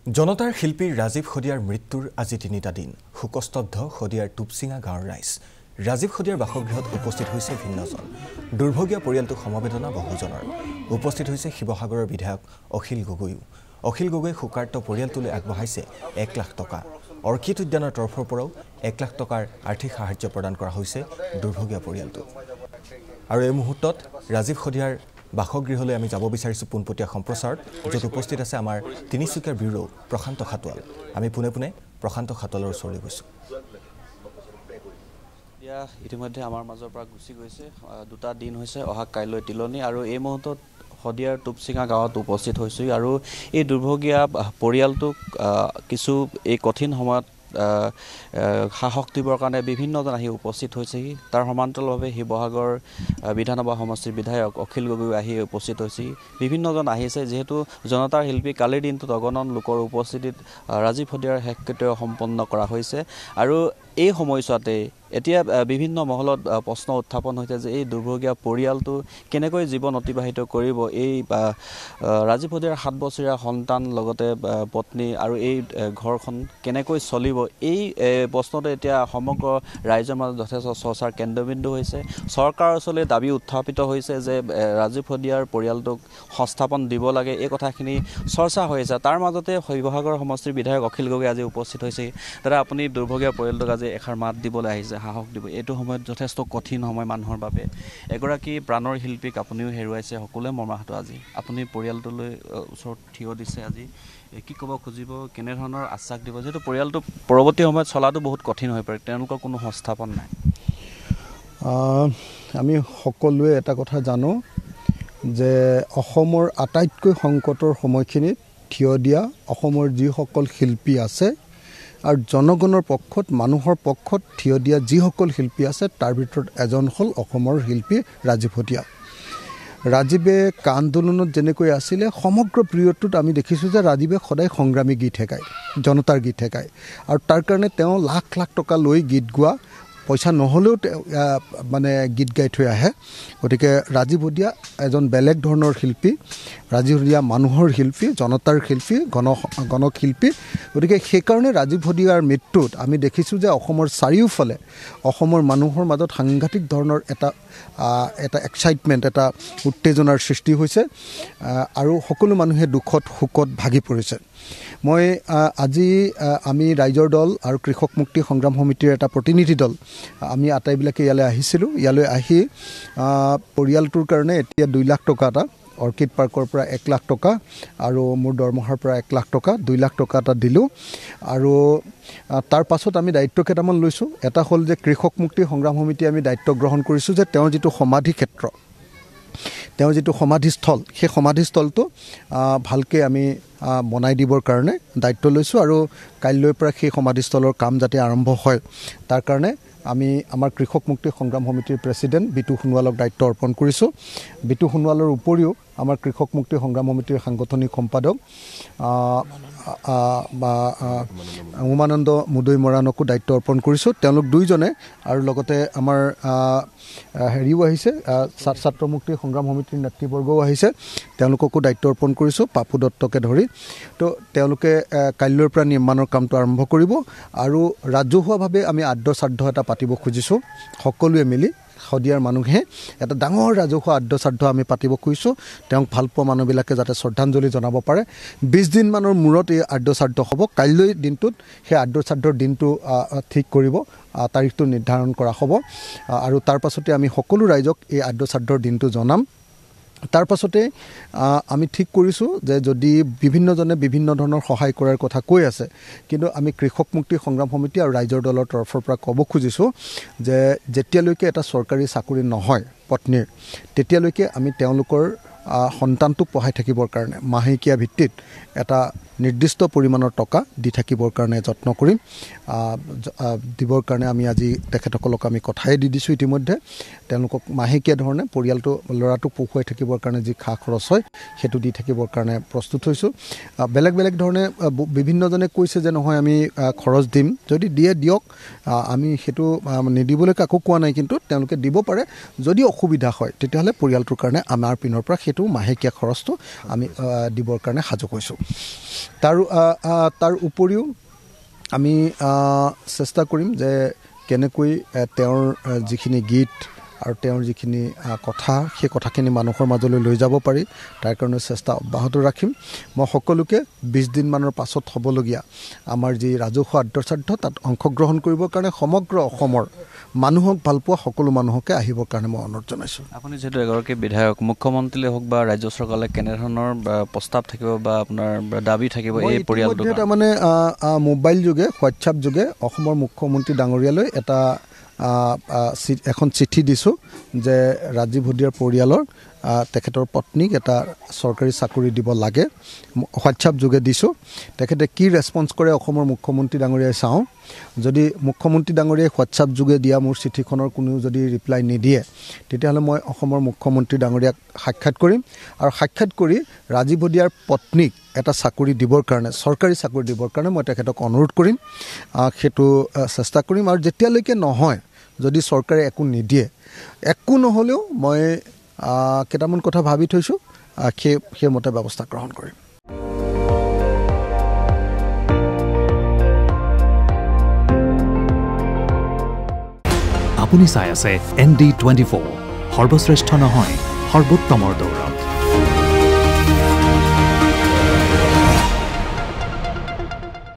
জনতাৰ শিল্পী ৰাজীৱ খদিয়াৰ মৃত্যুৰ আজি ৩টা দিন হুকস্তব্ধ খদিয়াৰ টুপচিঙা গাঁৱৰ ৰাইজ ৰাজীৱ খদিয়াৰ বাসগৃহত উপস্থিত হৈছে ভিন্নজন দুৰ্ভগীয়া পৰিয়ালটো সমবেদনা বহুজনৰ উপস্থিত হৈছে শিৱসাগৰৰ বিধায়ক অখিল গগৈ হুকাৰ্ত পৰিয়ালটোলৈ আগবঢ়াইছে ১ লাখ টকা অৰ্কিড উদ্যানৰ তৰফৰ পৰাও ১ লাখ টকাৰ আৰ্থিক সাহায্য প্ৰদান কৰা হৈছে দুৰ্ভগীয়া পৰিয়ালটো আৰু এই মুহূৰ্তত ৰাজীৱ খদিয়াৰ বাসগৃহলৈ আমি যাব বিচাৰিছো পুনপটীয়া সম্প্ৰচাৰত যত উপস্থিত আছে আমাৰ তিনিচুকীয়াৰ ব্যুৰো প্ৰশান্ত খাতোৱাল আমি পুনে প্ৰশান্ত খাতোৱালৰ ওচৰলৈ গৈছো ইতিমধ্যে আমাৰ মাজৰ পৰা গুচি গৈছে দুটা দিন হৈছে অহা কাইলৈ তিলনি আৰু এই মুহূৰ্তত খদিয়াৰ টুপচিঙা গাঁৱত উপস্থিত হৈছো আৰু এই দুৰ্ভগীয়া পৰিয়ালটোক কিছু এই কঠিন সময়ত সাহস দিবৰ কাৰণে বিভিন্নজন আহি উপস্থিত হৈছেহি তাৰ সমান্তৰালভাৱে শিৱসাগৰ বিধানসভা সমষ্টিৰ বিধায়ক অখিল গগৈ আহি উপস্থিত হৈছেহি বিভিন্নজন আহিছে যেহেতু জনতাৰ শিল্পী কালিৰ দিনটোত অগণন লোকৰ উপস্থিতিত ৰাজীৱ খদিয়াৰ শেষকৃত্য সম্পন্ন কৰা হৈছে আৰু এই সময়ছোৱাতে এতিয়া বিভিন্ন মহলত প্ৰশ্ন উত্থাপন হৈছে যে এই দুৰ্ভগীয়া পৰিয়ালটো কেনেকৈ জীৱন অতিবাহিত কৰিব এই ৰাজীৱ খদিয়াৰ ৭ বছৰীয়া সন্তান লগতে পত্নী আৰু এই ঘৰখন কেনেকৈ চলিব এই প্ৰশ্নটো এতিয়া সমগ্ৰ ৰাইজৰ মাজত যথেষ্ট চৰ্চাৰ কেন্দ্ৰবিন্দু হৈছে চৰকাৰৰ ওচৰলৈ দাবী উত্থাপিত হৈছে যে ৰাজীৱ খদিয়াৰ পৰিয়ালটোক সংস্থাপন দিব লাগে এই কথাখিনি চৰ্চা হৈ আছে তাৰ মাজতে শিৱসাগৰ সমষ্টিৰ বিধায়ক অখিল গগৈ আজি উপস্থিত হৈছে দাদা আপুনি দুৰ্ভগীয়া পৰিয়ালটোক আজি এষাৰ মাত দিবলৈ আহিছে সাহস দিব এইটো সময়ত যথেষ্ট কঠিন সময় মানুহৰ বাবে এগৰাকী প্ৰাণৰ শিল্পীক আপুনিও হেৰুৱাইছে সকলোৱে মৰ্মাহত আজি আপুনি পৰিয়ালটোলৈ ওচৰত থিয় দিছে আজি কি ক'ব খুজিব কেনেধৰণৰ আশ্বাস দিব যেহেতু পৰিয়ালটো পৰৱৰ্তী সময়ত চলাটো বহুত কঠিন হৈ পৰে তেওঁলোকৰ কোনো সংস্থাপন নাই আমি সকলোৱে এটা কথা জানো যে অসমৰ আটাইতকৈ সংকটৰ সময়খিনিত থিয় দিয়া অসমৰ যিসকল শিল্পী আছে আৰু জনগণৰ পক্ষত মানুহৰ পক্ষত থিয় দিয়া যিসকল শিল্পী আছে তাৰ ভিতৰত এজন হ'ল অসমৰ শিল্পী ৰাজীৱ খদিয়া ৰাজীৱে আন্দোলনত যেনেকৈ আছিলে সমগ্ৰ পিৰিয়ডটোত আমি দেখিছোঁ যে ৰাজীৱে সদায় সংগ্ৰামী গীত গায় জনতাৰ গীত গায় আৰু তাৰ কাৰণে তেওঁ লাখ লাখ টকা লৈ গীত গোৱা পইচা নহ'লেও মানে গীত গাই থৈ আহে গতিকে ৰাজীৱ খদিয়া এজন বেলেগ ধৰণৰ শিল্পী ৰাজীৱ খদিয়া মানুহৰ শিল্পী জনতাৰ শিল্পী গণশিল্পী গতিকে সেইকাৰণে ৰাজীৱ খদিয়াৰ মৃত্যুত আমি দেখিছোঁ যে অসমৰ চাৰিওফালে অসমৰ মানুহৰ মাজত সাংঘাতিক ধৰণৰ এটা এক্সাইটমেণ্ট এটা উত্তেজনাৰ সৃষ্টি হৈছে আৰু সকলো মানুহে দুখত শোকত ভাগি পৰিছে মই আজি আমি ৰাইজৰ দল আৰু কৃষক মুক্তি সংগ্ৰাম সমিতিৰ এটা প্ৰতিনিধি দল আমি আটাইবিলাকে ইয়ালৈ আহি পৰিয়ালটোৰ কাৰণে এতিয়া 2 লাখ টকা এটা অৰ্কিড পাৰ্কৰ পৰা 1 লাখ টকা আৰু মোৰ দৰমহাৰ পৰা 1 লাখ টকা 2 লাখ টকা এটা দিলোঁ আৰু তাৰ পাছত আমি দায়িত্ব কেইটামান লৈছোঁ এটা হ'ল যে কৃষক মুক্তি সংগ্ৰাম সমিতি আমি দায়িত্ব গ্ৰহণ কৰিছোঁ যে তেওঁৰ যিটো সমাধি ক্ষেত্ৰ তেওঁ যিটো সমাধিস্থল সেই সমাধিস্থলটো ভালকৈ আমি বনাই দিবৰ কাৰণে দায়িত্ব লৈছোঁ আৰু কাইলৈৰ পৰা সেই সমাধিস্থলৰ কাম যাতে আৰম্ভ হয় তাৰ কাৰণে আমি আমাৰ কৃষক মুক্তি সংগ্ৰাম সমিতিৰ প্ৰেছিডেণ্ট বিতু সোণোৱালক দায়িত্ব অৰ্পণ কৰিছোঁ বিতু সোণোৱালৰ উপৰিও আমাৰ কৃষক মুক্তি সংগ্ৰাম সমিতিৰ সাংগঠনিক সম্পাদক উমানন্দ মুদৈ মৰাণকো দায়িত্ব অৰ্পণ কৰিছোঁ তেওঁলোক দুইজনে আৰু লগতে আমাৰ হেৰিও আহিছে ছাত্ৰ মুক্তি সংগ্ৰাম সমিতিৰ নেতৃবৰ্গও আহিছে তেওঁলোককো দায়িত্ব অৰ্পণ কৰিছোঁ পাপু দত্তকে ধৰি তো তেওঁলোকে কাইলৈৰ পৰা নিৰ্মাণৰ কামটো আৰম্ভ কৰিব আৰু ৰাজহুৱাভাৱে আমি আদ্য শ্ৰাদ্ধ এটা পাতিব খুজিছোঁ সকলোৱে মিলি খদিয়াৰ মানুহে এটা ডাঙৰ ৰাজহুৱা আদ্য শ্ৰাদ্ধ আমি পাতিব খুজিছোঁ তেওঁক ভালপোৱা মানুহবিলাকে যাতে শ্ৰদ্ধাঞ্জলি জনাব পাৰে 20 দিনমানৰ মূৰত এই আদ্য শ্ৰাদ্ধ হ'ব কাইলৈ দিনটোত সেই আদ্য শ্ৰাদ্ধৰ দিনটো ঠিক কৰিব তাৰিখটো নিৰ্ধাৰণ কৰা হ'ব আৰু তাৰ পাছতে আমি সকলো ৰাইজক এই আদ্য শ্ৰাদ্ধৰ দিনটো জনাম তাৰ পাছতে আমি ঠিক কৰিছোঁ যে যদি বিভিন্নজনে বিভিন্ন ধৰণৰ সহায় কৰাৰ কথা কৈ আছে কিন্তু আমি কৃষক মুক্তি সংগ্ৰাম সমিতি আৰু ৰাইজৰ দলৰ তৰফৰ পৰা ক'ব খুজিছোঁ যে যেতিয়ালৈকে এটা চৰকাৰী চাকৰি নহয় পত্নীৰ তেতিয়ালৈকে আমি তেওঁলোকৰ সন্তানটোক পঢ়াই থাকিবৰ কাৰণে মাহেকীয়া ভিত্তিত এটা নিৰ্দিষ্ট পৰিমাণৰ টকা দি থাকিবৰ কাৰণে যত্ন কৰিম দিবৰ কাৰণে আমি আজি তেখেতসকলক আমি কথাই দি দিছোঁ ইতিমধ্যে তেওঁলোকক মাহেকীয়া ধৰণে পৰিয়ালটো ল'ৰাটোক পঢ়ুৱাই থাকিবৰ কাৰণে যি খা খৰচ হয় সেইটো দি থাকিবৰ কাৰণে প্ৰস্তুত হৈছোঁ বেলেগ বেলেগ ধৰণে বিভিন্নজনে কৈছে যে নহয় আমি খৰচ দিম যদি দিয়ে দিয়ক আমি সেইটো নিদিবলৈ কাকো কোৱা নাই কিন্তু তেওঁলোকে দিব পাৰে যদি অসুবিধা হয় তেতিয়াহ'লে পৰিয়ালটোৰ কাৰণে আমাৰ পিনৰ পৰা সেইটো মাহেকীয়া খৰচটো আমি দিবৰ কাৰণে সাজু হৈছোঁ তাৰ উপৰিও আমি চেষ্টা কৰিম যে কেনেকৈ তেওঁৰ যিখিনি গীত আৰু তেওঁৰ যিখিনি কথা সেই কথাখিনি মানুহৰ মাজলৈ লৈ যাব পাৰি তাৰ কাৰণে চেষ্টা অব্যাহত ৰাখিম মই সকলোকে 20 দিনমানৰ পাছত হ'বলগীয়া আমাৰ যি ৰাজহুৱা আদ্যশ্ৰাদ্ধ তাত অংশগ্ৰহণ কৰিবৰ কাৰণে সমগ্ৰ অসমৰ মানুহক ভালপোৱা সকলো মানুহকে আহিবৰ কাৰণে মই অনুৰোধ জনাইছোঁ আপুনি যেহেতু এগৰাকী বিধায়ক মুখ্যমন্ত্ৰীলে হওক বা ৰাজ্য চৰকাৰে কেনেধৰণৰ প্ৰস্তাৱ থাকিব বা আপোনাৰ দাবী থাকিব এই পৰিয়ালটোৰ এটা মানে মোবাইল যোগে হোৱাটছআপ যোগে অসমৰ মুখ্যমন্ত্ৰী ডাঙৰীয়ালৈ এটা এখন চিঠি দিছোঁ যে ৰাজীৱ হদিয়াৰ পৰিয়ালৰ তেখেতৰ পত্নীক এটা চৰকাৰী চাকৰি দিব লাগে হোৱাটছআপ যোগে দিছোঁ তেখেতে কি ৰেছপন্স কৰে অসমৰ মুখ্যমন্ত্ৰী ডাঙৰীয়াই চাওঁ যদি মুখ্যমন্ত্ৰী ডাঙৰীয়াই হোৱাটছআপ যোগে দিয়া মোৰ চিঠিখনৰ কোনো যদি ৰিপ্লাই নিদিয়ে তেতিয়াহ'লে মই অসমৰ মুখ্যমন্ত্ৰী ডাঙৰীয়াক সাক্ষাৎ কৰিম আৰু সাক্ষাৎ কৰি ৰাজীৱ হদিয়াৰ পত্নীক এটা চাকৰি দিবৰ কাৰণে চৰকাৰী চাকৰি দিবৰ কাৰণে মই তেখেতক অনুৰোধ কৰিম সেইটো চেষ্টা কৰিম আৰু যেতিয়ালৈকে নহয় যদি চৰকাৰে একো নিদিয়ে একো নহ'লেও মই কেইটামান কথা ভাবি থৈছোঁ সেইমতে ব্যৱস্থা গ্ৰহণ কৰিম আপুনি চাই আছে ND24 সৰ্বশ্ৰেষ্ঠ নহয় সৰ্বোত্তমৰ দৌৰ